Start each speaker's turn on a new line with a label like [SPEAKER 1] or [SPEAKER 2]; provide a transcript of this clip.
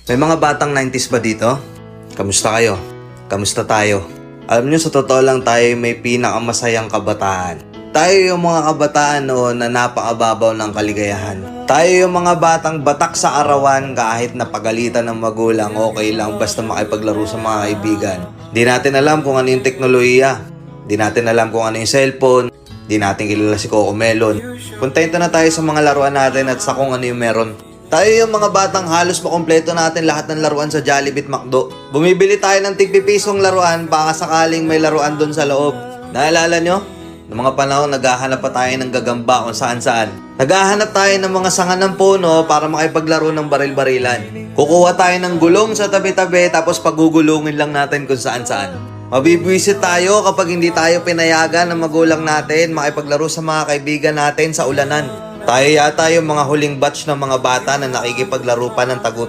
[SPEAKER 1] May mga batang 90s ba dito? Kamusta kayo? Kamusta tayo? Alam nyo, sa totoo lang tayo may pinakamasayang kabataan. Tayo yung mga kabataan noon na napakababaw ng kaligayahan. Tayo yung mga batang batak sa arawan kahit napagalitan ng magulang, okay lang basta makipaglaro sa mga kaibigan. Di natin alam kung ano yung teknolohiya. Di natin alam kung ano yung cellphone. Di natin kilala si Coco Melon. Kontento na tayo sa mga laruan natin at sa kung ano yung meron. Tayo yung mga batang halos makompleto natin lahat ng laruan sa Jollibee at McDo. Bumibili tayo ng tig-pipisong laruan baka sakaling may laruan doon sa loob. Naalala nyo? Noong mga panahon, naghahanap pa tayo ng gagamba kung saan-saan. Naghahanap tayo ng mga sanga ng puno para makipaglaro ng baril-barilan. Kukuha tayo ng gulong sa tabi-tabi tapos pagugulungin lang natin kung saan-saan. Mabibwisit tayo kapag hindi tayo pinayagan ng magulang natin makipaglaro sa mga kaibigan natin sa ulanan. Tayo yata yung mga huling batch ng mga bata na nakikipaglaro pa ng tagu-tagu.